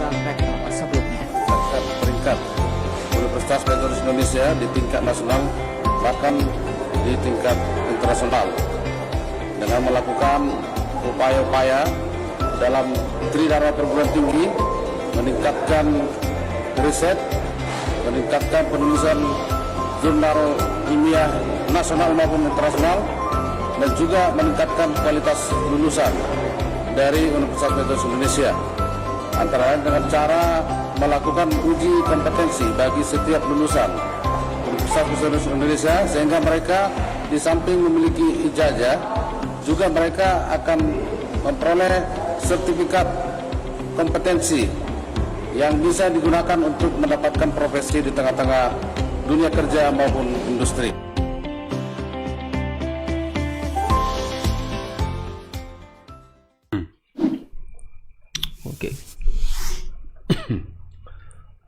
dalam rektor sebelumnya. Peringkat Universitas Metodis Indonesia di tingkat nasional bahkan di tingkat internasional dengan melakukan upaya-upaya dalam tridharma perguruan tinggi, meningkatkan riset, meningkatkan penulisan jurnal ilmiah nasional maupun internasional, dan juga meningkatkan kualitas lulusan dari Universitas Metodis Indonesia, antara lain dengan cara melakukan uji kompetensi bagi setiap lulusan Universitas Metodis Indonesia, sehingga mereka di samping memiliki ijazah juga mereka akan memperoleh sertifikat kompetensi yang bisa digunakan untuk mendapatkan profesi di tengah-tengah dunia kerja maupun industri. Oke.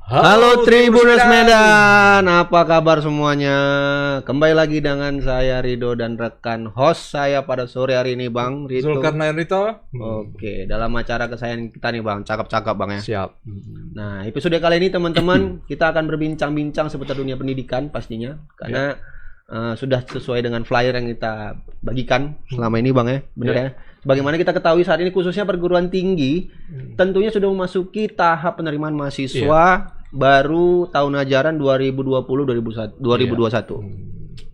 Halo Tribuners Medan, apa kabar semuanya? Kembali lagi dengan saya Rido dan rekan host saya pada sore hari ini, Bang Rito. Zulkarnain Rito. Oke, dalam acara kesayangan kita nih, Bang. Cakep-cakep, Bang ya. Siap. Nah, episode kali ini teman-teman kita akan berbincang-bincang seputar dunia pendidikan pastinya, karena sudah sesuai dengan flyer yang kita bagikan selama ini, Bang ya. Benar ya? Bagaimana kita ketahui saat ini khususnya perguruan tinggi tentunya sudah memasuki tahap penerimaan mahasiswa baru tahun ajaran 2020-2021.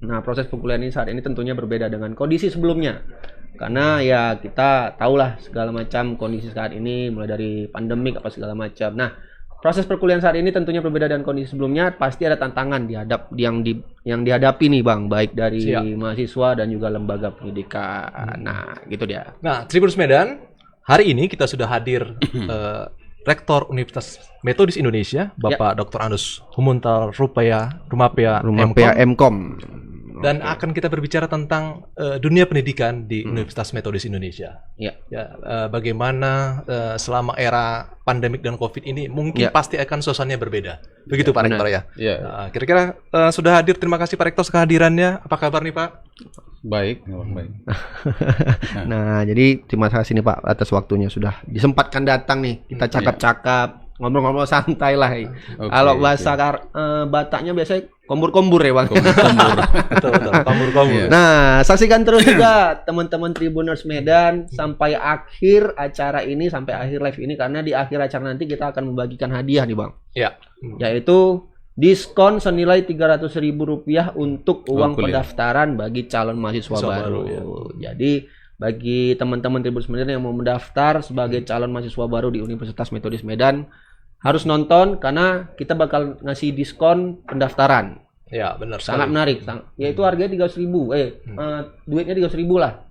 Nah, proses perkuliahan ini saat ini tentunya berbeda dengan kondisi sebelumnya. Karena ya kita tahulah segala macam kondisi saat ini, mulai dari pandemik apa segala macam. Nah, proses perkuliahan saat ini tentunya berbeda dengan kondisi sebelumnya. Pasti ada tantangan yang dihadapi nih, Bang, baik dari mahasiswa dan juga lembaga pendidikan. Nah, gitu dia. Nah, Tribuners Medan, hari ini kita sudah hadir Rektor Universitas Metodis Indonesia, Bapak Dr. Andus Humuntal Rumapia MKom. Dan akan kita berbicara tentang dunia pendidikan di Universitas Metodis Indonesia. Bagaimana selama era pandemik dan COVID ini mungkin pasti akan suasananya berbeda. Begitu Pak Rektor ya. Kira-kira sudah hadir. Terima kasih Pak Rektor kehadirannya. Apa kabar nih Pak? Baik, baik. Nah, jadi terima kasih nih Pak atas waktunya sudah disempatkan datang nih. Kita cakap-cakap, ngobrol-ngobrol santai lah. Kalau bahasa Bataknya biasanya kombur-kombur ya Bang. Betul, kombur-kombur. Nah, saksikan terus juga teman-teman Tribuners Medan sampai akhir acara ini, sampai akhir live ini, karena di akhir acara nanti kita akan membagikan hadiah nih Bang. Yaitu diskon senilai Rp300.000 untuk uang pendaftaran bagi calon mahasiswa baru. Jadi bagi teman-teman Tribuners Medan yang mau mendaftar sebagai calon mahasiswa baru di Universitas Metodis Medan, harus nonton karena kita bakal ngasih diskon pendaftaran. Ya, benar. Sangat menarik. Yaitu harganya 300.000. Duitnya 300.000 lah.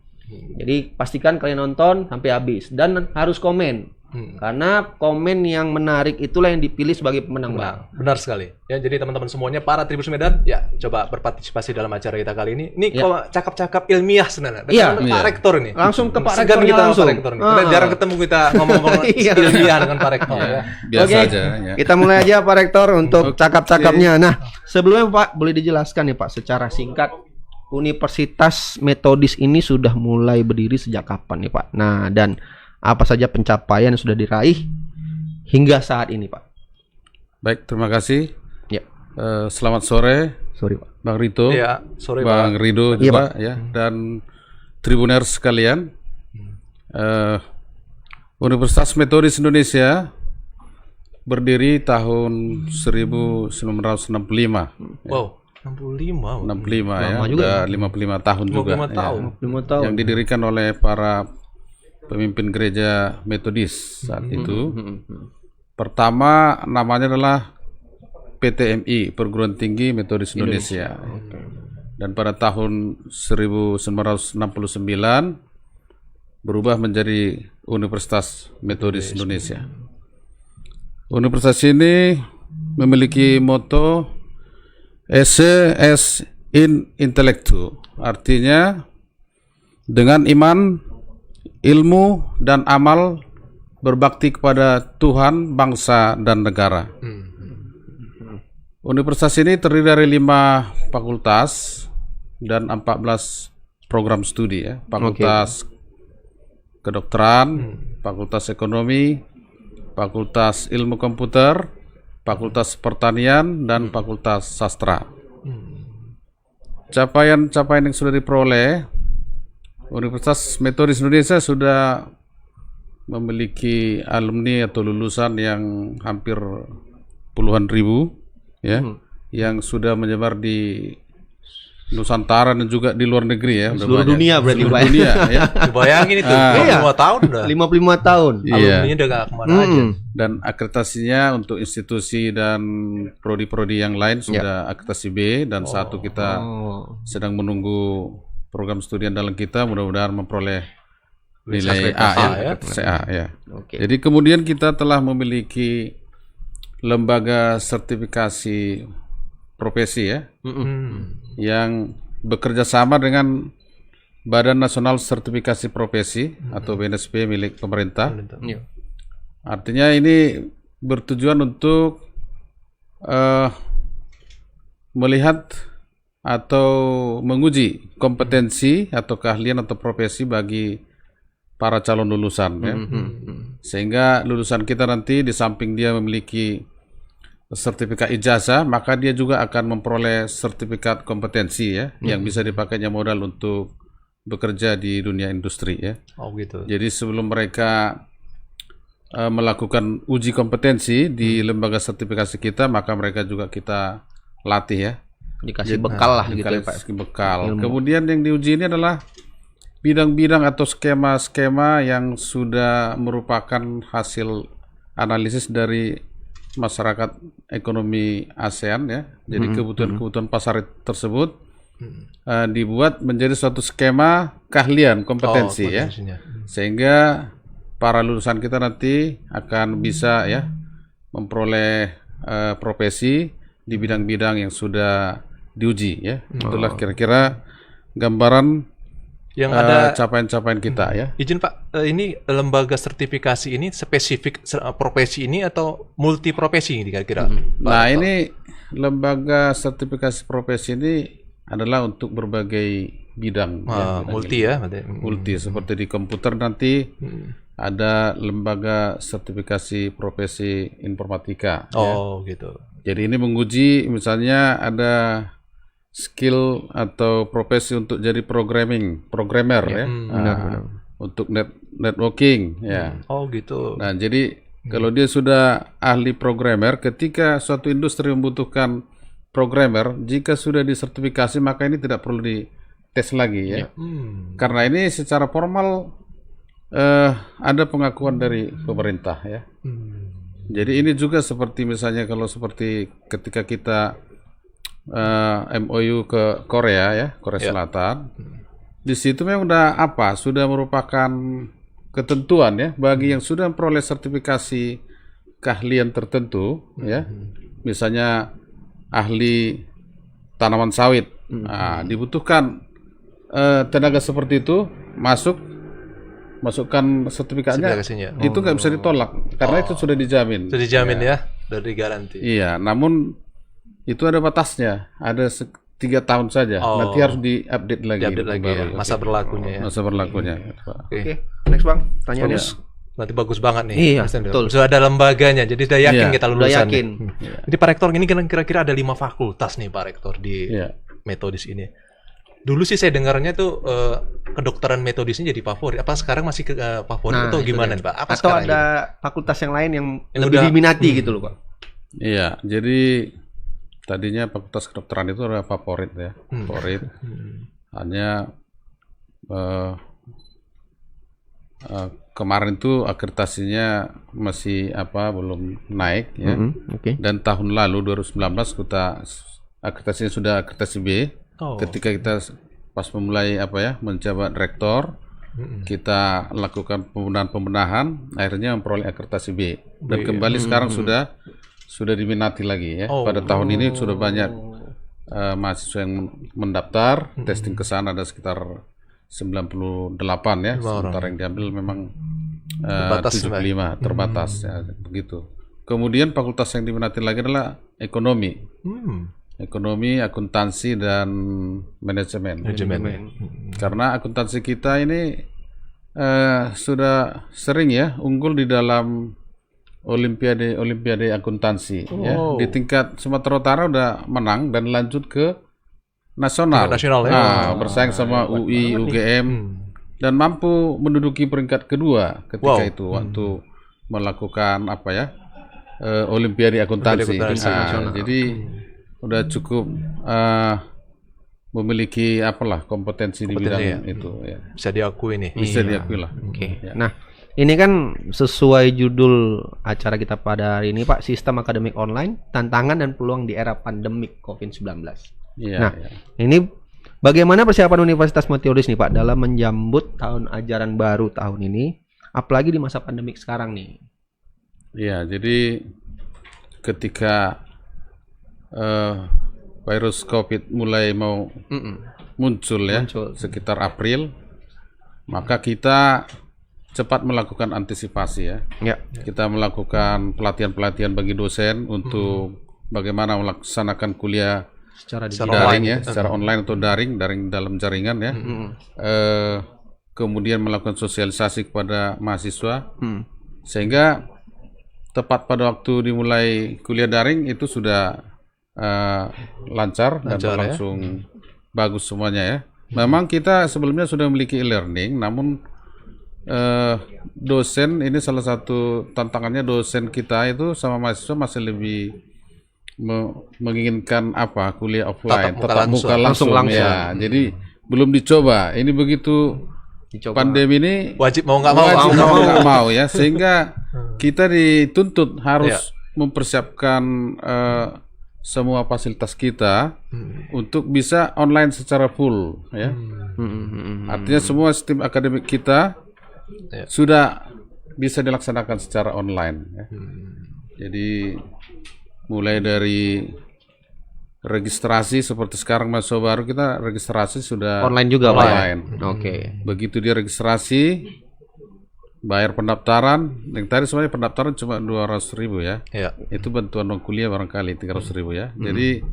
Jadi pastikan kalian nonton sampai habis dan harus komen. Karena komen yang menarik itulah yang dipilih sebagai pemenang, Bang. Benar sekali. Ya, jadi teman-teman semuanya para Tribuners Medan, ya coba berpartisipasi dalam acara kita kali ini. Ini kok cakap-cakap ilmiah sebenarnya. Pak Rektor ini. Langsung ke Pak Rektor Rektornya langsung. Pak Rektor nih. Kita jarang ketemu kita ngomong-ngomong ilmiah dengan Pak Rektor ya. Biasa aja ya. Kita mulai aja Pak Rektor untuk cakap-cakapnya. Nah, sebelumnya Pak boleh dijelaskan nih Pak secara singkat Universitas Metodis ini sudah mulai berdiri sejak kapan nih Pak? Nah, dan apa saja pencapaian yang sudah diraih hingga saat ini, Pak? Baik, terima kasih. Ya. Selamat sore. Sorry, Pak. Bang Rito. Ya, sore Bang Pak. Rido juga ya, dan Tribuners sekalian. Universitas Metodis Indonesia berdiri tahun 1965. Wow. 65 ya, udah 55 tahun juga 55 tahun. Ya, yang didirikan oleh para pemimpin gereja Metodis saat itu. Pertama namanya adalah PTMI, Perguruan Tinggi Metodis Indonesia. Dan pada tahun 1969 berubah menjadi Universitas Metodis Indonesia. Universitas ini memiliki moto Esse es in intellectu, artinya dengan iman, ilmu, dan amal berbakti kepada Tuhan, bangsa, dan negara. Universitas ini terdiri dari 5 fakultas dan 14 program studi ya. Fakultas kedokteran, fakultas ekonomi, Fakultas Ilmu Komputer, Fakultas Pertanian, dan Fakultas Sastra. Capaian-capaian yang sudah diperoleh, Universitas Metodis Indonesia sudah memiliki alumni atau lulusan yang hampir puluhan ribu, ya, yang sudah menyebar di Nusantara dan juga di luar negeri, ya. Seluruh dunia berarti, seluruh Pak. dunia, ya. Bayangin itu, 55 tahun udah. 55 tahun. Iya. Alumninya udah gak kemana aja. Dan akreditasinya untuk institusi dan prodi-prodi yang lain sudah akreditasi B, dan satu kita sedang menunggu program studi andalan kita, mudah-mudahan memperoleh nilai A, ya, akreditasi A, ya. Jadi kemudian kita telah memiliki lembaga sertifikasi profesi, ya, yang bekerja sama dengan Badan Nasional Sertifikasi Profesi atau BNSP milik pemerintah. Artinya ini bertujuan untuk melihat atau menguji kompetensi atau keahlian atau profesi bagi para calon lulusan, ya. Sehingga lulusan kita nanti di samping dia memiliki sertifikat ijazah, maka dia juga akan memperoleh sertifikat kompetensi, ya, yang bisa dipakainya modal untuk bekerja di dunia industri, ya. Oh gitu. Jadi sebelum mereka melakukan uji kompetensi di lembaga sertifikasi kita, maka mereka juga kita latih, ya. Dikasih bekal lah gitu ya, Pak. Dikasih bekal. Kemudian yang diuji ini adalah bidang-bidang atau skema-skema yang sudah merupakan hasil analisis dari masyarakat ekonomi ASEAN, ya. Jadi kebutuhan-kebutuhan pasar tersebut dibuat menjadi suatu skema keahlian kompetensi, ya. Sehingga para lulusan kita nanti akan bisa, ya, memperoleh profesi di bidang-bidang yang sudah diuji, ya. Itulah kira-kira gambaran yang ada capaian-capaian kita, ya. Izin Pak, ini lembaga sertifikasi ini spesifik profesi ini atau multi profesi ini kira-kira? Nah, ini lembaga sertifikasi profesi ini adalah untuk berbagai bidang, ya, multi, ya, multi. Seperti di komputer nanti ada lembaga sertifikasi profesi informatika. Oh, gitu. Jadi ini menguji misalnya ada skill atau profesi untuk jadi programmer, ya, untuk networking, ya. Oh gitu. Nah, jadi kalau dia sudah ahli programmer, ketika suatu industri membutuhkan programmer, jika sudah disertifikasi maka ini tidak perlu dites lagi, ya. Karena ini secara formal ada pengakuan dari pemerintah, ya. Jadi ini juga seperti misalnya kalau seperti ketika kita MOU ke Korea, ya, Korea Selatan. Di situ memang sudah merupakan ketentuan, ya, bagi yang sudah memperoleh sertifikasi keahlian tertentu, ya. Misalnya ahli tanaman sawit. Nah, dibutuhkan tenaga seperti itu masukkan sertifikatnya. Itu nggak bisa ditolak karena itu sudah dijamin. Sudah dijamin, ya, dari garansi. Iya, namun itu ada batasnya, ada 3 tahun saja. Nanti harus diupdate lagi. Ya, masa berlakunya, ya. Masa berlakunya. Oke, next Bang, tanyanya. Berarti bagus banget nih. Iya, betul. Sudah ada lembaganya, jadi sudah yakin kita lulusan. Sudah yakin. Jadi Pak Rektor ini kira-kira ada 5 fakultas nih Pak Rektor di Metodis ini. Dulu sih saya dengarnya tuh kedokteran Metodis ini jadi favorit. Apa sekarang masih favorit atau gimana nih Pak? Apa atau sekarang ada fakultas yang lain yang lebih udah diminati gitu loh, Pak? Iya, jadi tadinya fakultas kedokteran itu adalah favorit, ya, favorit. Hanya kemarin itu akreditasinya masih belum naik, ya. Dan tahun lalu 2019 kita akreditasinya sudah akreditasi B. Ketika kita pas memulai menjabat rektor, kita lakukan pembenahan, akhirnya memperoleh akreditasi B. Dan kembali sekarang sudah diminati lagi, ya. Pada tahun ini sudah banyak mahasiswa yang mendaftar, testing ke sana ada sekitar 98, ya. Sementara yang diambil memang 75, terbatas, ya, begitu. Kemudian fakultas yang diminati lagi adalah ekonomi. Ekonomi, akuntansi, dan manajemen. Karena akuntansi kita ini sudah sering, ya, unggul di dalam Olimpiade akuntansi. Ya. Di tingkat Sumatera Utara udah menang dan lanjut ke nasional. Bersaing sama UI, UGM dan mampu menduduki peringkat kedua ketika itu waktu melakukan Olimpiade akuntansi. Jadi udah cukup memiliki kompetensi di bidang itu. Ya. Bisa diakui nih. Bisa diakui lah. Ya. Nah, ini kan sesuai judul acara kita pada hari ini, Pak, Sistem Akademik Online, Tantangan dan Peluang di Era Pandemik COVID-19. Ini bagaimana persiapan Universitas Metodis nih, Pak, dalam menjambut tahun ajaran baru tahun ini, apalagi di masa pandemik sekarang nih? Iya, jadi ketika virus COVID mulai mau muncul sekitar April, maka kita cepat melakukan antisipasi ya. Kita melakukan pelatihan-pelatihan bagi dosen untuk bagaimana melaksanakan kuliah secara daring ya, secara online atau daring dalam jaringan ya. Kemudian melakukan sosialisasi kepada mahasiswa sehingga tepat pada waktu dimulai kuliah daring itu sudah lancar dan langsung bagus semuanya ya. Memang kita sebelumnya sudah memiliki e-learning, namun dosen ini salah satu tantangannya, dosen kita itu sama mahasiswa masih lebih menginginkan kuliah offline, tatap muka langsung. Ya. Jadi belum dicoba. Ini begitu pandemi ini wajib mau nggak mau ya, sehingga kita dituntut harus mempersiapkan semua fasilitas kita untuk bisa online secara full ya. Artinya semua sistem akademik kita sudah bisa dilaksanakan secara online ya. Jadi mulai dari registrasi seperti sekarang mahasiswa baru kita registrasi sudah online juga online. Oke. Begitu dia registrasi, bayar pendaftaran, yang tadi sebenarnya pendaftaran cuma 200.000 ya. Itu bantuan non kuliah barangkali 300.000 ya. Jadi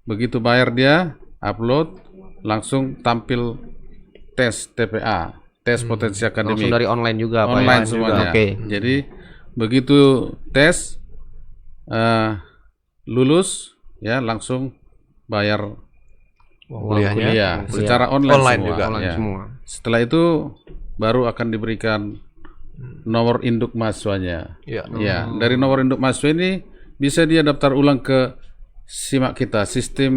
begitu bayar dia, upload, langsung tampil tes TPA, tes potensi akademik. Langsung dari online juga, online semuanya. Jadi begitu tes lulus ya langsung bayar kuliah secara online semua. Juga. Online semua. Setelah itu baru akan diberikan nomor induk mahasiswanya. Dari nomor induk mahasiswa ini bisa dia daftar ulang ke SIMAK kita, Sistem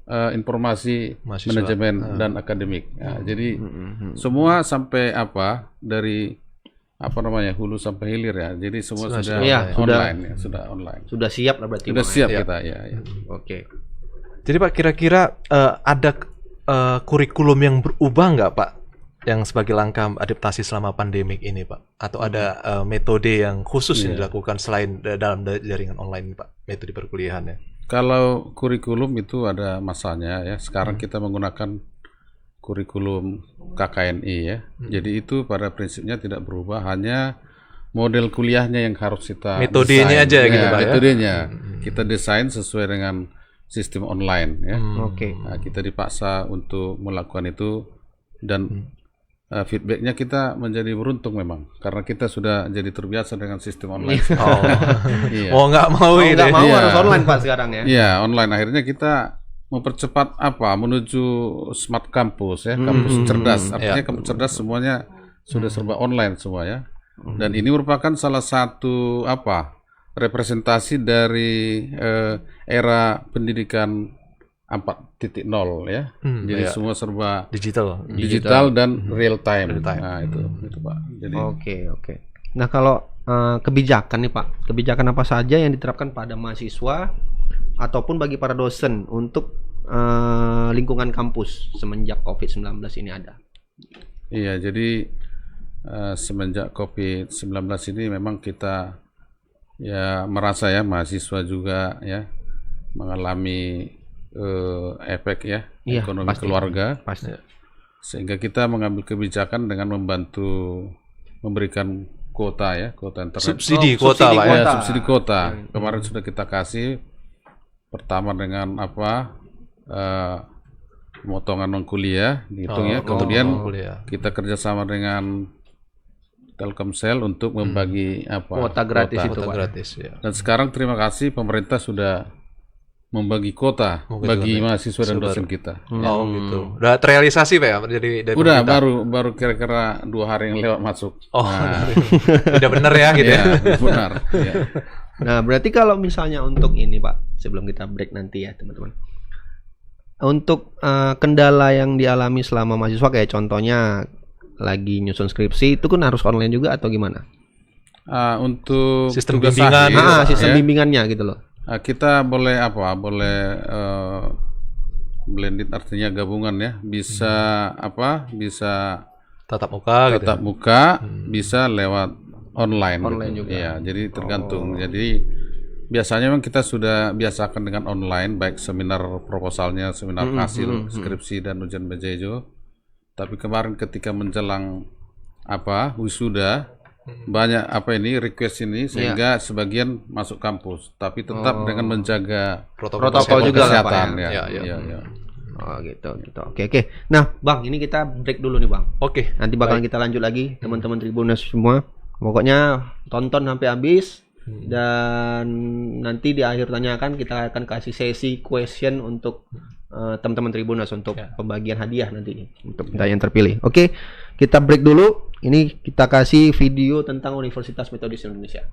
Informasi mahasiswa. Manajemen dan Akademik. Jadi semua sampai dari hulu sampai hilir ya. Jadi semua sudah online sudah online. Sudah siap lah berarti. Sudah siap kita ya. Oke. Jadi Pak, kira-kira ada kurikulum yang berubah nggak Pak, yang sebagai langkah adaptasi selama pandemik ini Pak? Atau ada metode yang khusus yang dilakukan selain dalam jaringan online Pak, metode perkuliahannya? Kalau kurikulum itu ada masanya ya. Sekarang kita menggunakan kurikulum KKNI ya. Jadi itu pada prinsipnya tidak berubah, hanya model kuliahnya yang harus kita metodenya desain. Aja gitu Pak ya. Metodenya kita desain sesuai dengan sistem online ya. Nah, kita dipaksa untuk melakukan itu dan feedbacknya kita menjadi beruntung memang karena kita sudah jadi terbiasa dengan sistem online. Mau nggak mau harus online Pak sekarang ya. Iya, online. Akhirnya kita mempercepat menuju smart campus ya, kampus cerdas. Artinya kampus cerdas semuanya sudah serba online semua ya. Dan ini merupakan salah satu representasi dari era pendidikan 4.0 ya. Jadi semua serba digital dan real time. Nah, itu Pak. Jadi Oke. Nah, kalau kebijakan nih Pak, kebijakan apa saja yang diterapkan pada mahasiswa ataupun bagi para dosen untuk lingkungan kampus semenjak COVID-19 ini ada? Iya, jadi semenjak COVID-19 ini memang kita ya merasa ya mahasiswa juga ya mengalami efek ya ekonomi keluarga. Pasti. Sehingga kita mengambil kebijakan dengan memberikan kuota internet. Subsidi kuota. Subsidi kuota. Kemarin sudah kita kasih. Pertama dengan pemotongan non kuliah dihitung ya. Kemudian kita kerjasama dengan Telkomsel untuk membagi kuota gratis itu, Pak. Gratis, ya. Dan sekarang terima kasih pemerintah sudah membagi kuota bagi mahasiswa dan dosen kita. Oh gitu. Udah terrealisasi Pak ya dari udah baru kira-kira 2 hari yang lewat masuk. Oh, udah bener ya gitu ya. Benar. Ya. Nah, berarti kalau misalnya untuk ini Pak, sebelum kita break nanti ya teman-teman. Untuk kendala yang dialami selama mahasiswa kayak contohnya lagi nyusun skripsi itu kan harus online juga atau gimana? Untuk sistem bimbingan, sistem bimbingannya gitu loh. Kita boleh blended artinya gabungan ya. Bisa bisa tatap muka bisa lewat online gitu. juga. Ya, jadi tergantung. Jadi biasanya memang kita sudah biasakan dengan online baik seminar proposalnya, seminar hasil skripsi dan ujian bejejo. Tapi kemarin ketika menjelang wisuda banyak request ini sehingga sebagian masuk kampus tapi tetap dengan menjaga protokol juga kesehatan lah, Pak, ya. Oh gitu. Oke. Nah, Bang, ini kita break dulu nih, Bang. Oke. Nanti bakal kita lanjut lagi teman-teman Tribuners semua. Pokoknya tonton sampai habis dan nanti di akhir tanyakan kita akan kasih sesi question untuk teman-teman Tribuners untuk pembagian hadiah nanti untuk yang terpilih. Oke, kita break dulu. Ini kita kasih video tentang Universitas Metodis Indonesia.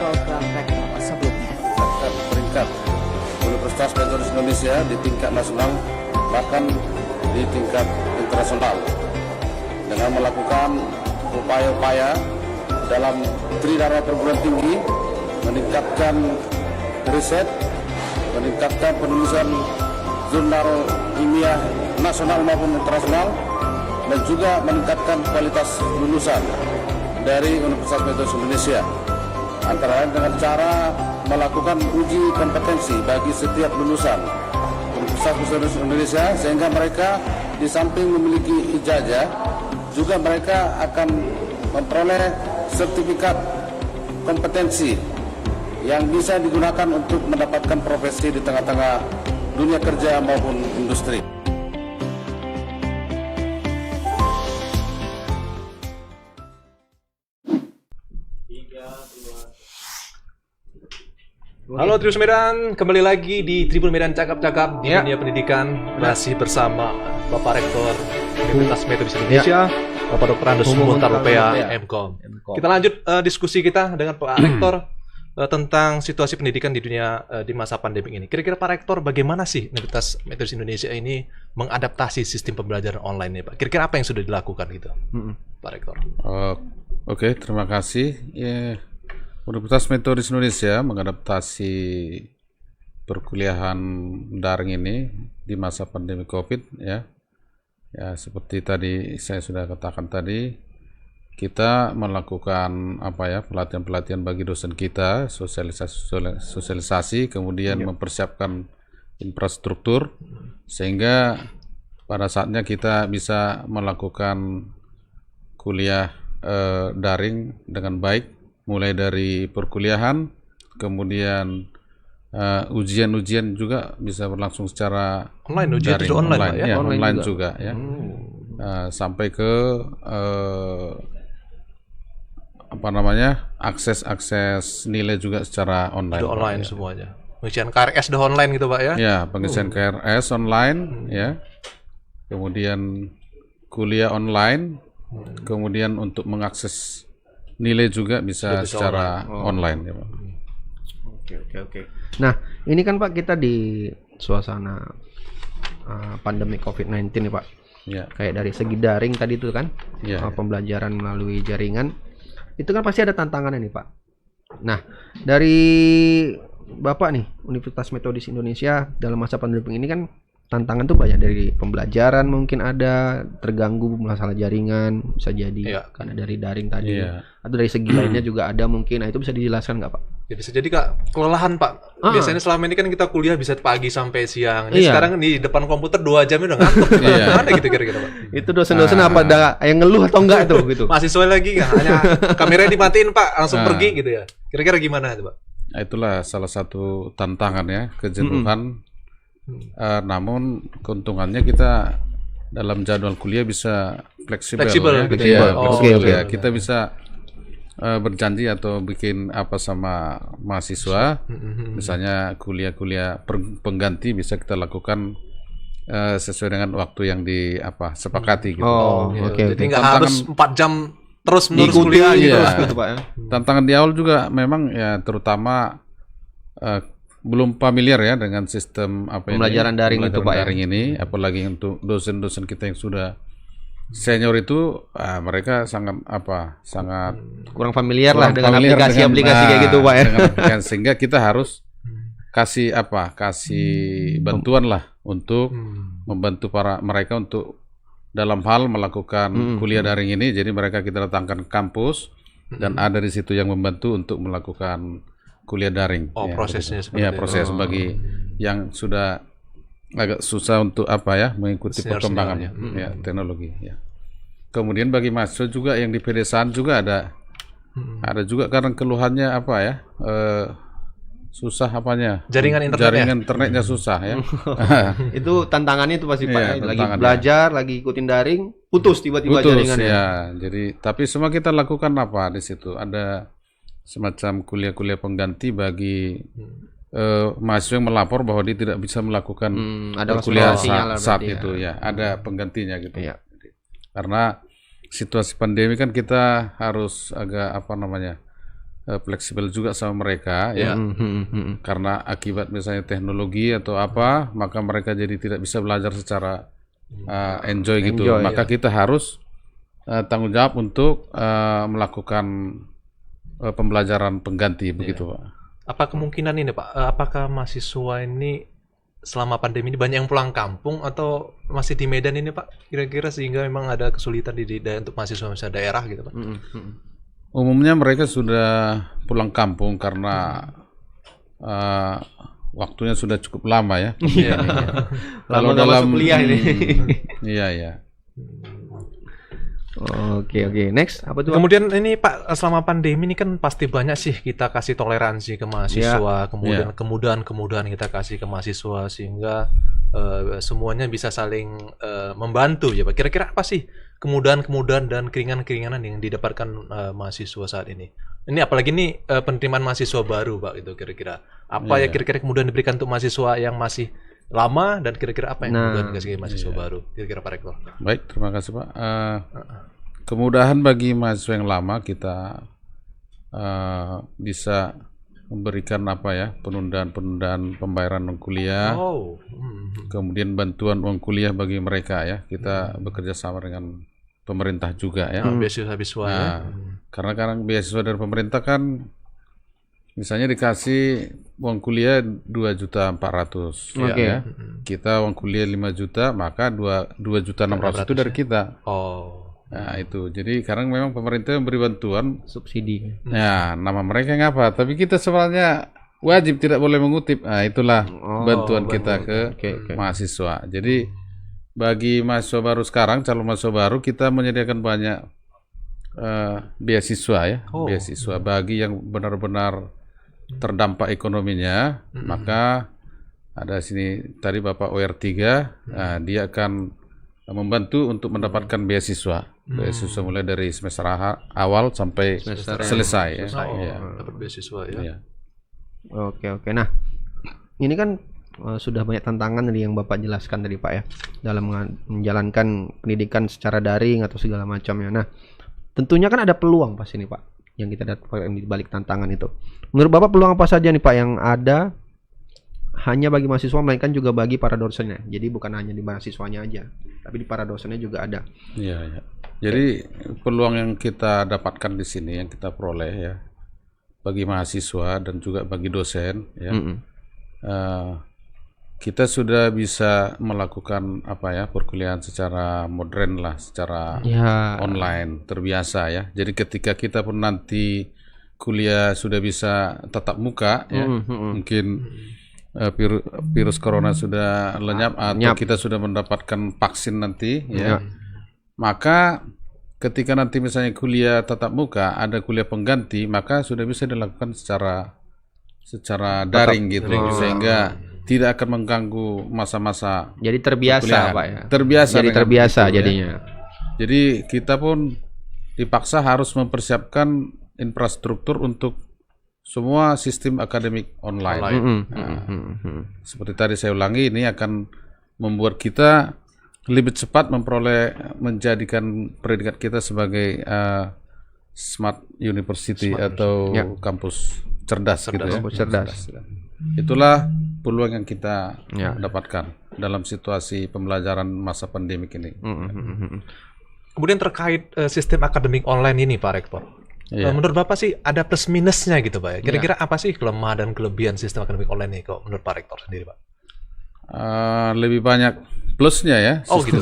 program rektor sebelumnya. Peringkat Universitas Metodis Indonesia di tingkat nasional bahkan di tingkat internasional dengan melakukan upaya-upaya dalam tridharma perguruan tinggi, meningkatkan riset, meningkatkan penulisan jurnal ilmiah nasional maupun internasional, dan juga meningkatkan kualitas lulusan dari Universitas Metodis Indonesia, antara lain dengan cara melakukan uji kompetensi bagi setiap lulusan Universitas Metodis Indonesia, sehingga mereka di samping memiliki ijazah juga mereka akan memperoleh sertifikat kompetensi yang bisa digunakan untuk mendapatkan profesi di tengah-tengah dunia kerja maupun industri. Halo Tribun Medan, kembali lagi di Tribun Medan Cakap-Cakap di dunia pendidikan, masih bersama Bapak Rektor Universitas Metodis Indonesia, Bapak Dr. Andus Muntar Rupea, MKOM. Kita lanjut diskusi kita dengan Pak Rektor tentang situasi pendidikan di dunia di masa pandemi ini. Kira-kira Pak Rektor, bagaimana sih Universitas Metodis Indonesia ini mengadaptasi sistem pembelajaran online ini, Pak? Kira-kira apa yang sudah dilakukan gitu, Pak Rektor? Oke, terima kasih. Universitas Metodis Indonesia mengadaptasi perkuliahan daring ini di masa pandemi COVID ya. Ya, seperti tadi saya sudah katakan tadi, kita melakukan pelatihan-pelatihan bagi dosen kita, sosialisasi, kemudian mempersiapkan infrastruktur sehingga pada saatnya kita bisa melakukan kuliah daring dengan baik, mulai dari perkuliahan, kemudian ujian-ujian juga bisa berlangsung secara online, ujian daring, online, ya, online juga ya, sampai ke akses nilai juga secara online. Sudah online ya. Semuanya. Pengisian KRS sudah online gitu Pak ya? Ya, pengisian KRS online ya, kemudian kuliah online, kemudian untuk mengakses nilai juga bisa secara online ya Pak. Oke. Nah, ini kan Pak, kita di suasana pandemi COVID-19 nih Pak. Ya. Kayak dari segi daring tadi itu kan, pembelajaran melalui jaringan, itu kan pasti ada tantangannya nih Pak. Nah, dari Bapak nih, Universitas Metodis Indonesia dalam masa pandemi ini kan tantangan tuh banyak, dari pembelajaran mungkin ada terganggu masalah jaringan, bisa jadi karena dari daring tadi, atau dari segi lainnya juga ada mungkin. Nah, itu bisa dijelaskan nggak Pak? Ya bisa jadi Kak, kelelahan Pak. Biasanya selama ini kan kita kuliah bisa pagi sampai siang. Ini sekarang di depan komputer 2 jam udah ngantuk. Gimana gitu kira-kira Pak? Itu dosen-dosen apa ada yang ngeluh atau enggak itu gitu? Mahasiswa lagi nggak, hanya kameranya dimatiin Pak, langsung pergi gitu ya. Kira-kira gimana itu Pak? Nah, itulah salah satu tantangan ya, kejenuhan. Namun keuntungannya kita dalam jadwal kuliah bisa fleksibel ya. Kita bisa berjanji atau bikin apa sama mahasiswa, misalnya kuliah-kuliah pengganti bisa kita lakukan sesuai dengan waktu yang sepakati gitu. Jadi nggak harus 4 jam terus menerus kuliah gitu Pak ya. Tantangan di awal juga memang ya, terutama belum familiar ya dengan sistem pembelajaran daring itu Pak daring ini, apalagi untuk dosen-dosen kita yang sudah senior itu, mereka sangat kurang familiar lah dengan aplikasi-aplikasi kayak gitu Pak ya. Sehingga kita harus kasih bantuan lah untuk membantu mereka untuk dalam hal melakukan kuliah daring ini. Jadi mereka kita datangkan ke kampus dan ada di situ yang membantu untuk melakukan kuliah daring. Prosesnya seperti itu. Proses bagi yang sudah agak susah untuk mengikuti perkembangan teknologi ya. Kemudian bagi mahasiswa juga yang di pedesaan juga ada juga karena keluhannya susah jaringan internetnya susah ya. Itu tantangannya itu pasti Pak. Lagi belajar, lagi ikutin daring, putus tiba-tiba jaringannya. Ya, jadi tapi semua kita lakukan di situ ada semacam kuliah-kuliah pengganti bagi mahasiswa yang melapor bahwa dia tidak bisa melakukan kuliah saat itu ya, ada penggantinya gitu. Karena situasi pandemi kan kita harus agak fleksibel juga sama mereka ya. Karena akibat misalnya teknologi atau apa, maka mereka jadi tidak bisa belajar secara enjoy gitu. Maka kita harus tanggung jawab untuk melakukan pembelajaran pengganti begitu, Pak. Apa kemungkinan ini, Pak? Apakah mahasiswa ini selama pandemi ini banyak yang pulang kampung atau masih di Medan ini, Pak? Kira-kira sehingga memang ada kesulitan untuk mahasiswa daerah gitu, Pak? Umumnya mereka sudah pulang kampung karena waktunya sudah cukup lama ya. Kalau dalam kuliah ini. Iya. Oke. Next, apa tuh? Kemudian ini Pak, selama pandemi ini kan pasti banyak sih kita kasih toleransi ke mahasiswa, kemudian kemudahan kita kasih ke mahasiswa sehingga semuanya bisa saling membantu ya Pak. Kira-kira apa sih kemudahan-kemudahan dan keringanan-keringanan yang didapatkan mahasiswa saat ini? Ini apalagi nih penerimaan mahasiswa baru Pak, itu kira-kira apa ya kira-kira kemudahan diberikan untuk mahasiswa yang masih lama dan kira-kira apa yang kemudahan dikasih mahasiswa baru kira-kira Pak Rektor? Baik, terima kasih Pak. Kemudahan bagi mahasiswa yang lama kita bisa memberikan penundaan pembayaran uang kuliah, kemudian bantuan uang kuliah bagi mereka ya. Kita bekerja sama dengan pemerintah juga ya. Beasiswa ya. Karena beasiswa dari pemerintah kan misalnya dikasih uang kuliah 2.400.000 ya. Kita uang kuliah 5 juta, maka 2.600.000 itu dari kita. Nah itu, jadi karena memang pemerintah memberi bantuan subsidi. Ya, nama mereka ngapa? Tapi kita sebenarnya wajib tidak boleh mengutip. Nah itulah bantuan kita ke mahasiswa. Jadi bagi mahasiswa baru sekarang, calon mahasiswa baru, kita menyediakan banyak beasiswa ya, beasiswa bagi yang benar-benar terdampak ekonominya. Maka ada sini tadi Bapak OR3, dia akan membantu untuk mendapatkan beasiswa. Beasiswa mulai dari semester awal sampai selesai ya. Dapat beasiswa ya. Oke. Nah, ini kan sudah banyak tantangan dari yang Bapak jelaskan tadi Pak ya, dalam menjalankan pendidikan secara daring atau segala macamnya. Nah, tentunya kan ada peluang pas ini Pak, yang kita dapatkan di balik tantangan itu. Menurut Bapak peluang apa saja nih Pak yang ada hanya bagi mahasiswa, melainkan juga bagi para dosennya? Jadi bukan hanya di mahasiswanya aja, tapi di para dosennya juga ada. Iya. Jadi peluang yang kita dapatkan di sini, yang kita peroleh ya, bagi mahasiswa dan juga bagi dosen ya. Kita sudah bisa melakukan perkuliahan secara modern lah, secara online, terbiasa ya. Jadi ketika kita pun nanti kuliah sudah bisa tatap muka ya, mungkin virus corona sudah lenyap atau kita sudah mendapatkan vaksin nanti ya. Maka ketika nanti misalnya kuliah tatap muka, ada kuliah pengganti, maka sudah bisa dilakukan secara daring gitu, sehingga tidak akan mengganggu masa-masa. Jadi terbiasa Pak ya. Terbiasa jadinya. Jadi kita pun dipaksa harus mempersiapkan infrastruktur untuk semua sistem akademik online. Seperti tadi saya ulangi, ini akan membuat kita lebih cepat menjadikan pendidikan kita sebagai smart university atau kampus cerdas gitu ya. Kampus cerdas. Itulah peluang yang kita dapatkan dalam situasi pembelajaran masa pandemik ini. Kemudian terkait sistem akademik online ini Pak Rektor. Menurut Bapak sih ada plus minusnya gitu Pak ya. Kira-kira apa sih kelemahan dan kelebihan sistem akademik online ini kok menurut Pak Rektor sendiri Pak? Lebih banyak plusnya ya. Gitu.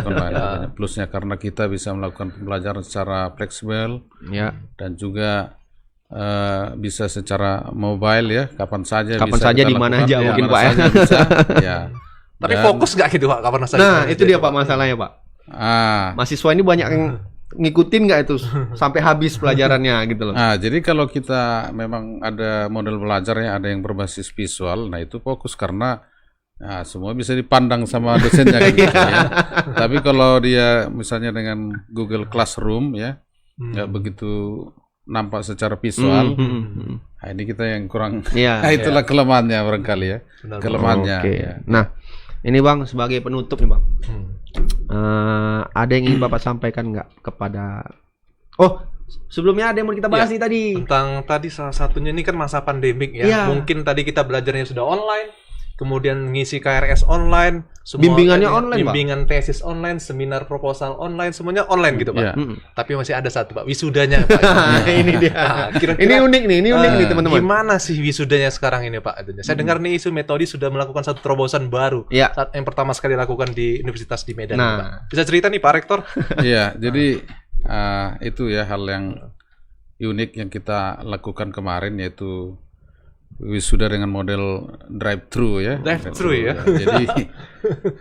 Banyak plusnya karena kita bisa melakukan pembelajaran secara fleksibel dan juga bisa secara mobile ya, kapan saja di mana aja mungkin Pak ya. Tapi fokus nggak gitu Pak kapan saja? Nah itu dia Pak masalahnya Pak. Mahasiswa ini banyak yang ngikutin nggak itu sampai habis pelajarannya gitu loh. Jadi kalau kita memang ada model belajarnya, ada yang berbasis visual, nah itu fokus karena semua bisa dipandang sama dosennya gitu ya. Tapi kalau dia misalnya dengan Google Classroom ya, nggak begitu nampak secara visual. Nah, ini kita yang kurang. Itulah kelemahannya barangkali ya. Kelemahannya. Ya. Nah, ini Bang sebagai penutup nih Bang. Ada yang ingin Bapak sampaikan nggak kepada Sebelumnya ada yang mau kita bahas nih tadi. Tentang tadi salah satunya ini kan masa pandemik ya. Iya. Mungkin tadi kita belajarnya sudah online, kemudian ngisi KRS online, semua Bimbingannya online, Pak. bimbingan tesis online, seminar proposal online, semuanya online gitu, Pak. Iya. Tapi masih ada satu, Pak, wisudanya, Pak. Ini dia. Kira-kira Ini unik nih teman-teman. gimana sih wisudanya sekarang ini, Pak? Saya dengar nih isu Metodi sudah melakukan satu terobosan baru. Iya. Saat yang pertama sekali lakukan di Universitas di Medan, Nah. Pak. Bisa cerita nih, Pak Rektor? Iya, jadi itu ya hal yang unik yang kita lakukan kemarin, yaitu wisuda dengan model drive-thru ya. Drive-thru ya.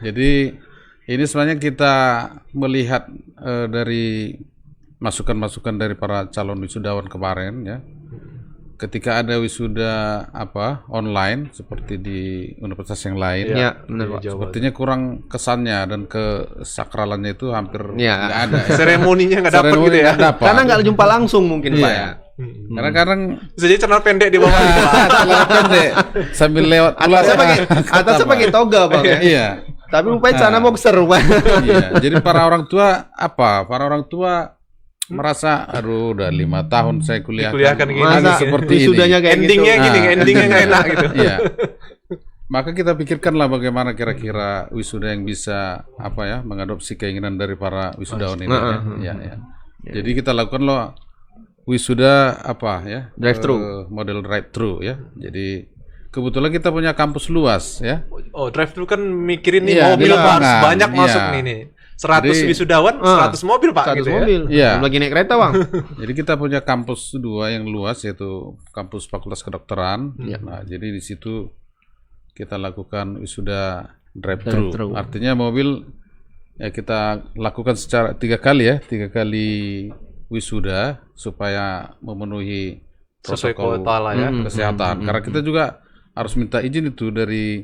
Jadi ini sebenarnya kita melihat dari masukan-masukan dari para calon wisudawan kemarin ya. Ketika ada wisuda online seperti di universitas yang lain, Iya, benar, Pak. sepertinya kurang kesannya dan kesakralannya itu hampir Iya. nggak ada. Seremoninya nggak dapat gitu ya. Nggak dapat. Karena nggak jumpa langsung mungkin, Pak ya. Karena kadang Bisa jadi channel pendek di bawah itu, Pak. celana pendek sambil lewat Atasnya pakai toga, Bang ya. Iya. Tapi rupanya sana boxer, Pak. Iya. Jadi para orang tua merasa aduh udah 5 tahun saya kuliah Dikuliahkan gini. Masa seperti ini. wisudanya kayak Endingnya gitu. gini, endingnya nggak enak gitu. Iya. Maka kita pikirkanlah bagaimana kira-kira wisuda yang bisa mengadopsi keinginan dari para wisudawan ini. Ya. Jadi kita lakukan loh wisuda Drive-thru. model drive-thru ya. Jadi kebetulan kita punya kampus luas ya. Oh, drive-thru kan mikirin nih Iya, mobil di harus lapangan. banyak masuk Iya. nih. 100 Jadi- wisudawan, 100 mobil, Pak. 100 gitu ya. mobil. Iya. Belum lagi naik kereta, Bang. Jadi kita punya kampus 2 yang luas, yaitu kampus Fakultas Kedokteran. Nah, jadi di situ kita lakukan wisuda drive-thru. Drive-thru. Artinya mobil ya kita lakukan secara 3 kali wisuda supaya memenuhi Sesuai protokol kuota lah ya. kesehatan. Karena kita juga harus minta izin itu dari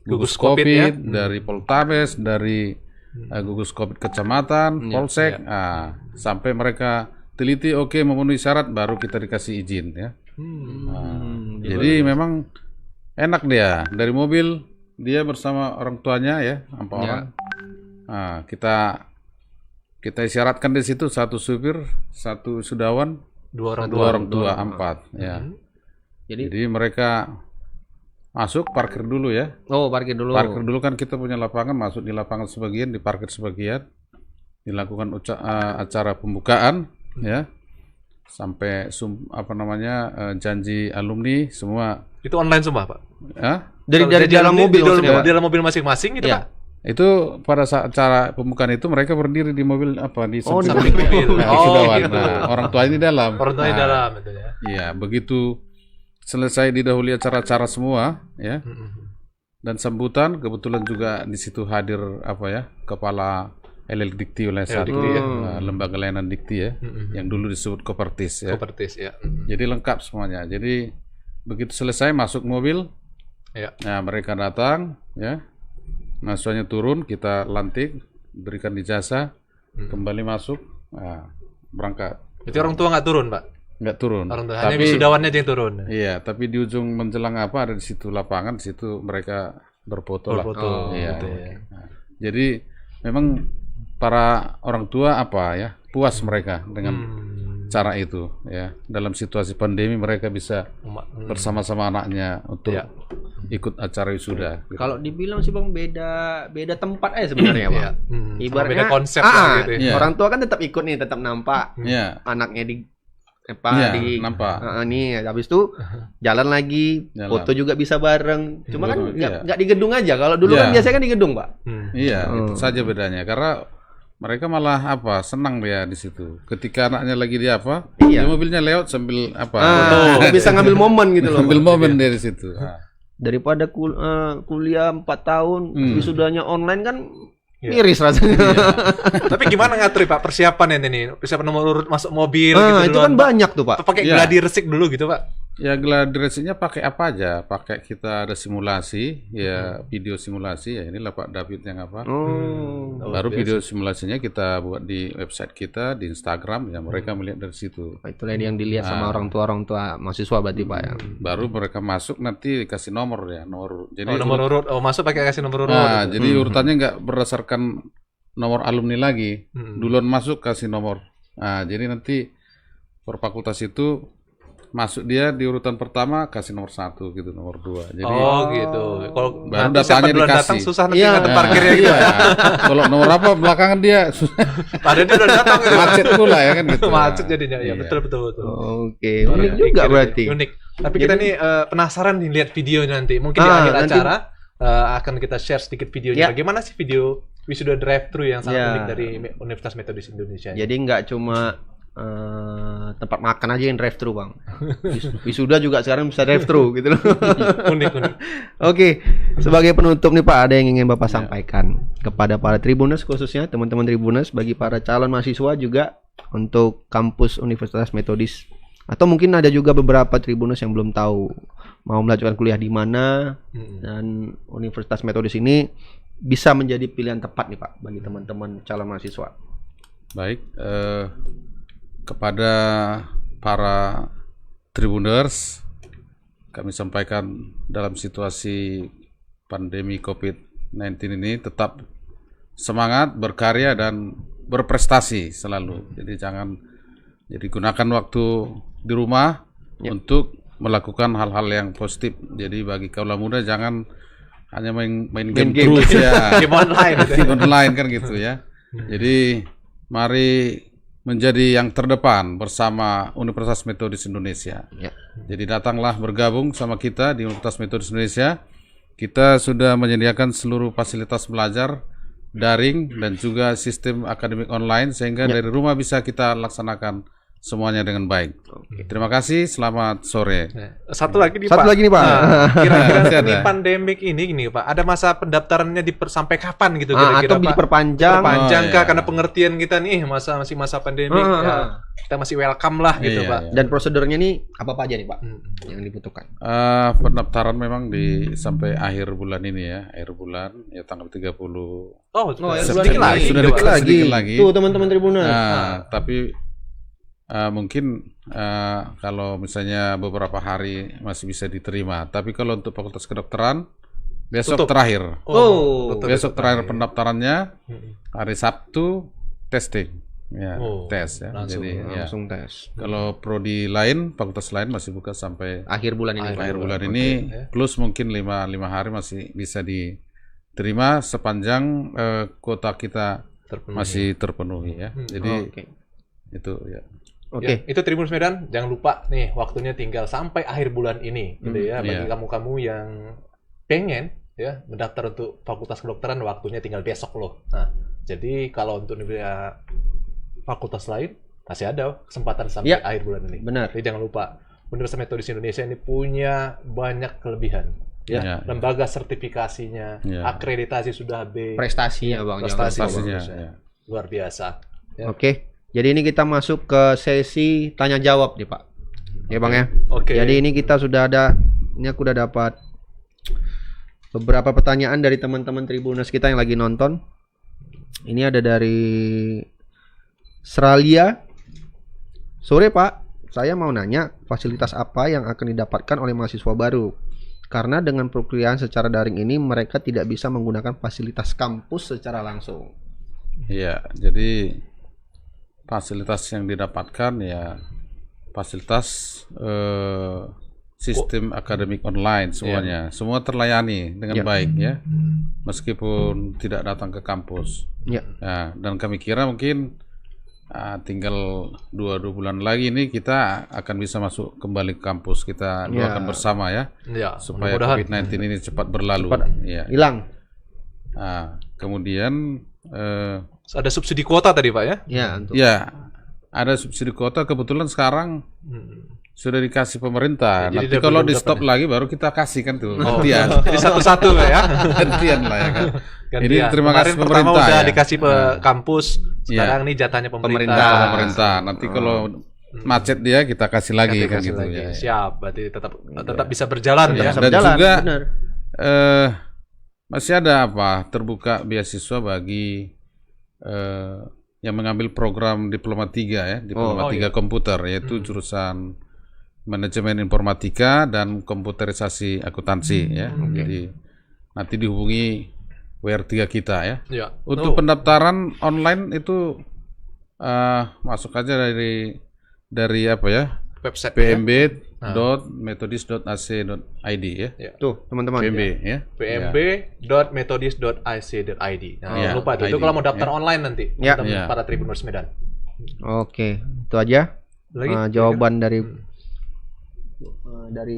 Gugus gugus Covid COVID, ya. dari Poltabes, dari gugus COVID kecamatan, Polsek, sampai mereka teliti memenuhi syarat baru kita dikasih izin ya. Jadi memang enak dia dari mobil dia bersama orang tuanya ya, 4 orang. Nah, kita isyaratkan di situ 1 supir, 1 wisudawan, 2 orang 2 orang tua, 4 ya. Jadi mereka masuk parkir dulu ya. Oh, parkir dulu. Parkir dulu kan kita punya lapangan, masuk di lapangan sebagian, di parkir sebagian, dilakukan acara pembukaan ya, sampai janji alumni semua. Itu online semua, Pak. Ya, Dari dalam mobil maksudnya, Pak. Di dalam mobil masing-masing gitu, Iya. Pak. itu pada saat acara pembukaan itu mereka berdiri di mobil di samping mobil. wisudawan. Gitu. Nah, orang tua ini dalam. Orang tua di Nah, dalam itu ya. Iya, begitu selesai didahului acara-acara semua ya. Dan sambutan, kebetulan juga di situ hadir Kepala LL Dikti oleh saat Dikti, itu, ya. Lembaga Layanan Dikti ya, yang dulu disebut Kopertis ya. Kopertis ya. Jadi lengkap semuanya. Jadi begitu selesai masuk mobil, Ya. nah mereka datang ya, mahasiswanya turun, kita lantik, berikan ijazah, kembali masuk, berangkat. Berarti orang tua nggak turun, Pak. Nggak turun. Orang tua hanya wisudawannya aja yang turun. Iya, tapi di ujung menjelang ada di situ lapangan, di situ mereka berfoto lah. Berfoto, Iya. gitu ya. Nah, jadi memang para orang tua puas mereka dengan cara itu ya. Dalam situasi pandemi mereka bisa bersama-sama anaknya untuk Iya. ikut acara wisuda. Gitu. Kalau dibilang sih, Bang, beda tempat aja sebenarnya, Bang. Iya. Ibaratnya Beda konsep lah gitu ya. Iya. orang tua kan tetap ikut nih, tetap nampak Iya. anaknya Iya, nampak. nih habis itu jalan lagi, Jalan. foto juga bisa bareng. Cuma kan Betul, iya. nggak di gedung aja. Kalau dulu Iya. kan biasanya kan di gedung, Pak. Iya, itu saja bedanya. Karena mereka malah senang dia di situ. Ketika anaknya lagi di Iya. di mobilnya lewat sambil Bisa ngambil momen gitu loh. ambil Bang. momen dari situ. Daripada kuliah 4 tahun, wisudanya online kan Iya. miris rasanya. Tapi gimana ngatur, Pak, persiapan ini? Persiapan nomor urut masuk mobil gitu Itu duluan, kan Pak? banyak tuh, Pak. Atau pakai Iya. gladi resik dulu gitu, Pak? Ya gladiresnya pakai apa aja? Pakai kita ada simulasi, ya video simulasi ya, inilah Pak David yang baru video simulasinya kita buat di website kita, di Instagram ya, mereka melihat dari situ. Itulah yang dilihat sama orang tua mahasiswa berarti, Pak ya. Baru mereka masuk nanti dikasih nomor ya, nomor. Jadi Nomor urut, masuk pakai kasih nomor urut. Nah, jadi urutannya nggak berdasarkan nomor alumni lagi. Duluan masuk kasih nomor. Nah, jadi nanti per fakultas itu masuk dia di urutan pertama kasih nomor 1 gitu, nomor 2. Jadi gitu. Kalau baru nanti siapa datanya duluan dikasih. datang susah nanti nganter parkirnya gitu. Iya. Kalau nomor apa belakangan dia Padahal dia udah datang gitu. macet pula ya kan gitu. Macet jadinya. Ya, Iya. betul. Oke, unik juga berarti. Unik. Tapi kita nih penasaran nih lihat videonya nanti. Mungkin di akhir nanti acara akan kita share sedikit videonya. Bagaimana sih video wisuda drive-thru yang sangat unik dari Universitas Metodis Indonesia? Jadi nggak cuma tempat makan aja yang drive-thru, Bang. Wisuda juga sekarang bisa drive-thru gitu loh. Unik. Oke, sebagai penutup nih Pak, ada yang ingin Bapak sampaikan kepada para Tribuners, khususnya teman-teman Tribuners, bagi para calon mahasiswa juga untuk kampus Universitas Metodis, atau mungkin ada juga beberapa Tribuners yang belum tahu mau melanjutkan kuliah di mana, dan Universitas Metodis ini bisa menjadi pilihan tepat nih Pak bagi teman-teman calon mahasiswa. Baik, kepada para Tribuners, kami sampaikan dalam situasi pandemi COVID-19 ini tetap semangat, berkarya dan berprestasi selalu. Jadi gunakan waktu di rumah untuk melakukan hal-hal yang positif. Jadi bagi kaula muda jangan hanya main game terus ya. Game online. Game online kan gitu ya. Jadi mari menjadi yang terdepan bersama Universitas Metodis Indonesia. Jadi datanglah bergabung sama kita di Universitas Metodis Indonesia. Kita sudah menyediakan seluruh fasilitas belajar daring dan juga sistem akademik online sehingga dari rumah bisa kita laksanakan semuanya dengan baik. Terima kasih, selamat sore. Satu lagi nih Pak. Kira-kira ini pandemik ini gini Pak, ada masa pendaftarannya sampai kapan gitu kira-kira atau diperpanjang? Diperpanjang kah karena pengertian kita nih masih masa pandemik ya, kita masih welcome lah gitu Pak. Dan prosedurnya nih apa aja nih Pak yang dibutuhkan? Pendaftaran memang sampai akhir bulan ini ya, akhir bulan ya tanggal 30. Sedikit lagi. Tuh teman-teman Tribuners. Tapi mungkin kalau misalnya beberapa hari masih bisa diterima. Tapi kalau untuk Fakultas Kedokteran besok terakhir. Besok terakhir pendaftarannya. Hari Sabtu testing. Ya, tes ya. Langsung tes. Kalau prodi lain, fakultas lain masih buka sampai akhir bulan ini. Akhir bulan ini plus mungkin 5 hari masih bisa diterima sepanjang kuota kita masih terpenuhi ya. Jadi itu ya. Ya, itu Tribuners Medan, jangan lupa nih waktunya tinggal sampai akhir bulan ini gitu ya. Bagi kamu-kamu yang pengen ya mendaftar untuk Fakultas Kedokteran, waktunya tinggal besok loh. Nah, jadi kalau untuk fakultas lain masih ada kesempatan sampai akhir bulan ini. Benar. Jadi jangan lupa, Universitas Metodis Indonesia ini punya banyak kelebihan. Lembaga sertifikasinya, akreditasi sudah B. Prestasinya Bang. Prestasinya. Luar biasa. Oke. Jadi ini kita masuk ke sesi tanya jawab nih Pak. Ya Bang ya. Jadi ini kita aku udah dapat beberapa pertanyaan dari teman-teman Tribuners kita yang lagi nonton. Ini ada dari Australia. Sore Pak, saya mau nanya fasilitas apa yang akan didapatkan oleh mahasiswa baru? Karena dengan perkuliahan secara daring ini mereka tidak bisa menggunakan fasilitas kampus secara langsung. Iya, jadi fasilitas yang didapatkan ya fasilitas sistem akademik online semuanya. Semua terlayani dengan baik ya. Meskipun tidak datang ke kampus. Nah, dan kami kira mungkin tinggal 2 bulan lagi ini kita akan bisa masuk kembali ke kampus. Kita doakan bersama ya. Supaya COVID-19 ini cepat berlalu. Hilang. Kemudian ada subsidi kuota tadi Pak ya? Ya, ada subsidi kuota. Kebetulan sekarang sudah dikasih pemerintah. Nanti kalau di stop lagi baru kita kasih kan tuh. Gantian. Jadi satu-satu ya? Gantian lah ya kan. Gantian. Ini terima kasih pemerintah. Pertama udah dikasih ke kampus, sekarang nih jatahnya pemerintah. Nanti kalau macet dia kita kasih lagi kan gitu ya. Siap, berarti tetap bisa berjalan ya. Dan juga masih ada terbuka beasiswa bagi yang mengambil program Diploma 3 ya, Diploma 3 komputer, yaitu jurusan Manajemen Informatika dan Komputerisasi Akuntansi ya. Jadi nanti dihubungi WR3 kita ya. Untuk pendaftaran online itu masuk aja dari dari apa ya? Website pmb.methodist.ac.id ya. Tuh, teman-teman. PMB ya. pmb.methodist.ac.id. Nah, Ya, lupa tuh. Itu ID. kalau mau daftar online nanti. Ya. Teman-teman Ya. para Tribuners Medan. Oke, itu aja. Lagi? Jawaban dari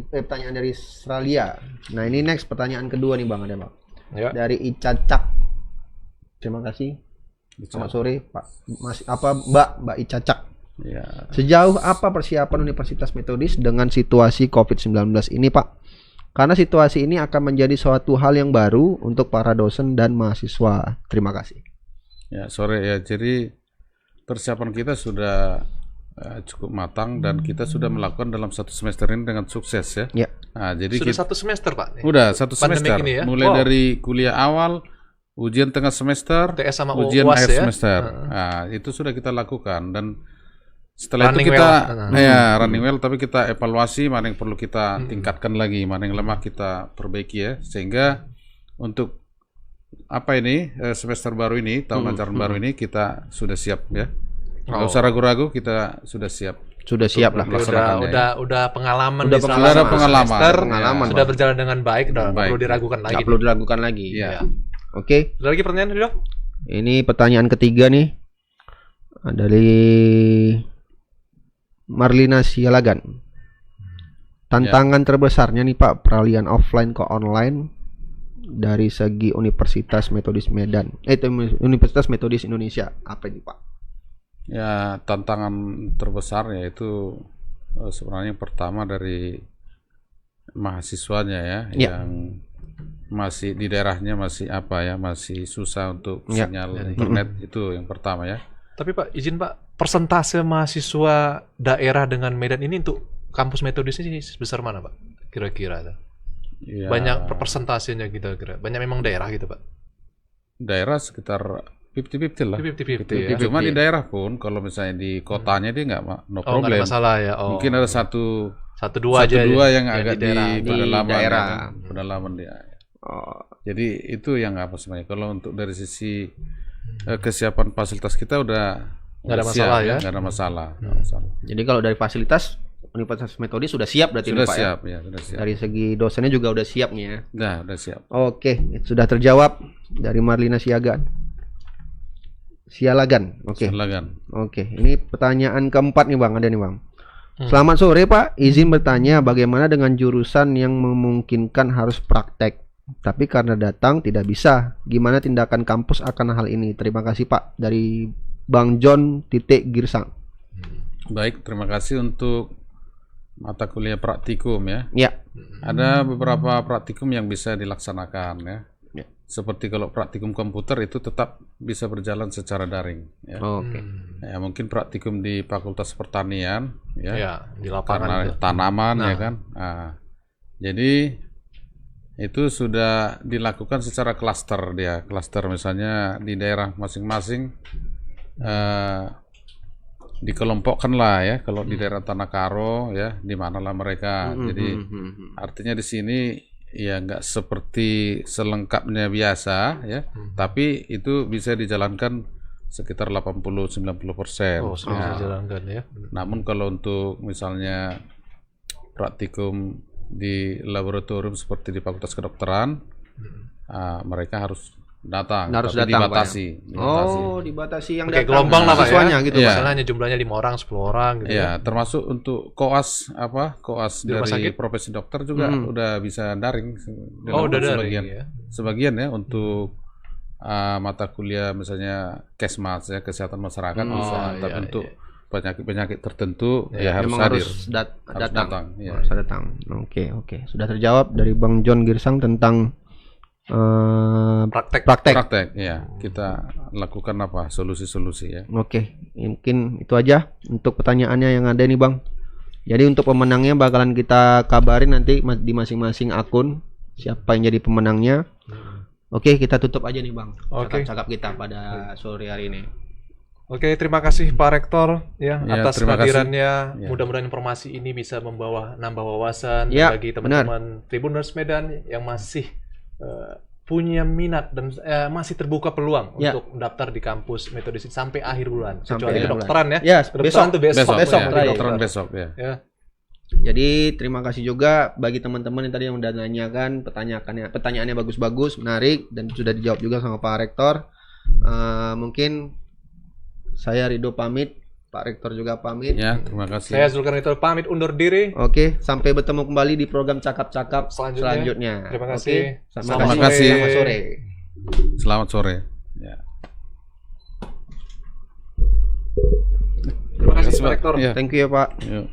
pertanyaan dari Australia. Nah, ini next pertanyaan kedua nih Bang, ada Bang. Ya. Dari Icacak. Terima kasih. Selamat sore, Pak. Mbak Icacak. Ya. Sejauh apa persiapan Universitas Metodis dengan situasi COVID-19 ini, Pak? Karena situasi ini akan menjadi suatu hal yang baru untuk para dosen dan mahasiswa. Terima kasih. Ya, sore ya. Jadi persiapan kita sudah cukup matang dan kita sudah melakukan dalam satu semester ini dengan sukses ya. Ya. Nah, jadi Sudah satu semester, Pak. udah satu Pandemik semester. ini ya? Mulai Wow. dari kuliah awal, ujian tengah semester, TS sama ujian UAS akhir ya? semester. Nah, itu sudah kita lakukan dan setelah Running itu kita well. running well, tapi kita evaluasi mana yang perlu kita tingkatkan lagi, mana yang lemah kita perbaiki ya, sehingga untuk apa ini semester baru ini, tahun ajaran baru ini kita sudah siap ya. Nggak usah ragu-ragu, kita sudah siap. Sudah siap lah. Udah pengalaman Udah di selama satu pengalaman. semester, Pengalaman, sudah Bang. berjalan dengan baik, udah nggak Baik. perlu diragukan lagi. Nggak perlu diragukan lagi. Iya. Oke, Ada lagi pertanyaan dulu? ini pertanyaan ketiga nih. Dari Marlina Sialagan. Tantangan terbesarnya nih Pak, peralihan offline ke online dari segi Universitas Metodis Medan. Universitas Metodis Indonesia. Apa ini Pak? Ya, tantangan terbesar yaitu sebenarnya yang pertama dari mahasiswanya ya, yang masih di daerahnya masih apa ya, masih susah untuk sinyal internet, itu yang pertama ya. Tapi Pak, izin Pak, persentase mahasiswa daerah dengan Medan ini untuk kampus Metodis ini sebesar mana Pak? Kira-kira. Ya, Banyak persentasenya gitu kira. Banyak memang daerah gitu Pak. daerah sekitar 50-50 lah. 50-50 ya. Cuma di daerah pun kalau misalnya di kotanya dia nggak no Oh, nggak problem. ada masalah ya. Oh. Mungkin ada satu dua aja yang ya, agak di daerah. di pedalaman, daerah. pedalaman dia. Oh, Jadi itu yang apa sebenarnya. Kalau untuk dari sisi kesiapan fasilitas kita udah Nggak ada siap, masalah ya? nggak ada masalah. Nggak masalah. jadi kalau dari fasilitas Universitas Metodis sudah siap berarti Sudah nih, Pak siap ya, sudah ya. siap. Dari segi dosennya juga udah siap nih ya. Udah siap. Oke, sudah terjawab dari Marlina Sialagan. Oke. Silakan. Oke, ini pertanyaan keempat nih Bang, ada nih Bang. Selamat sore Pak, izin bertanya bagaimana dengan jurusan yang memungkinkan harus praktek, tapi karena datang tidak bisa. Gimana tindakan kampus akan hal ini? Terima kasih Pak. Dari Bang John Girsang. Baik, terima kasih untuk mata kuliah praktikum ya. Ya. Ada beberapa praktikum yang bisa dilaksanakan ya. Seperti kalau praktikum komputer itu tetap bisa berjalan secara daring ya. Oke. Ya, mungkin praktikum di Fakultas Pertanian ya. Ya, di lapangan Karena itu. tanaman ya kan. Nah, jadi itu sudah dilakukan secara klaster dia. Klaster misalnya di daerah masing-masing dikelompokkan lah ya. Kalau di daerah Tanah Karo ya, di manalah mereka. Jadi artinya di sini ya nggak seperti selengkapnya biasa ya, tapi itu bisa dijalankan sekitar 80-90%. Oh, sudah dijalankan ya. Namun kalau untuk misalnya praktikum di laboratorium seperti di Fakultas Kedokteran, mereka harus datang, Harus tapi datang, dibatasi. Oh, dibatasi yang Oke, datang. gelombang lah Pak ya. Siswanya gitu Iya. Pak. Misalnya hanya jumlahnya 5 orang, 10 orang gitu Ya, termasuk untuk koas koas Di rumah dari sakit? profesi dokter juga udah bisa daring. Oh, udah daring sebagian, ya. sebagian ya untuk mata kuliah misalnya Kesmas ya, kesehatan masyarakat bisa, tapi iya, untuk penyakit-penyakit tertentu ya harus Memang hadir. harus Harus datang, ya. Harus datang. Oke. Sudah terjawab dari Bang John Girsang tentang Praktek. Praktek ya, kita lakukan apa solusi-solusi ya. Oke, mungkin itu aja untuk pertanyaannya yang ada nih Bang. Jadi untuk pemenangnya bakalan kita kabarin nanti di masing-masing akun siapa yang jadi pemenangnya. Oke, kita tutup aja nih Bang. Oke. Cakap kita pada sore hari ini. Oke, terima kasih Pak Rektor ya, Ya, atas terima kasih. kehadirannya. Ya. Mudah-mudahan informasi ini bisa nambah wawasan Ya, bagi teman-teman Tribuners Medan yang masih punya minat dan masih terbuka peluang untuk mendaftar di kampus Metodis sampai akhir bulan. Kecuali kedokteran ya. Ya, Kedokteran tuh besok. Kedokteran besok ya. Jadi terima kasih juga bagi teman-teman yang tadi yang udah nanyakan pertanyaannya bagus-bagus, menarik dan sudah dijawab juga sama Pak Rektor. Mungkin saya Ridho pamit, Pak Rektor juga pamit. Ya, terima kasih. Saya Zulkarnain pamit undur diri. Oke, sampai bertemu kembali di program Cakap-Cakap selanjutnya. Terima kasih. Selamat sore. Selamat sore. Ya. Terima kasih Pak Rektor. Thank you ya Pak. Yuk.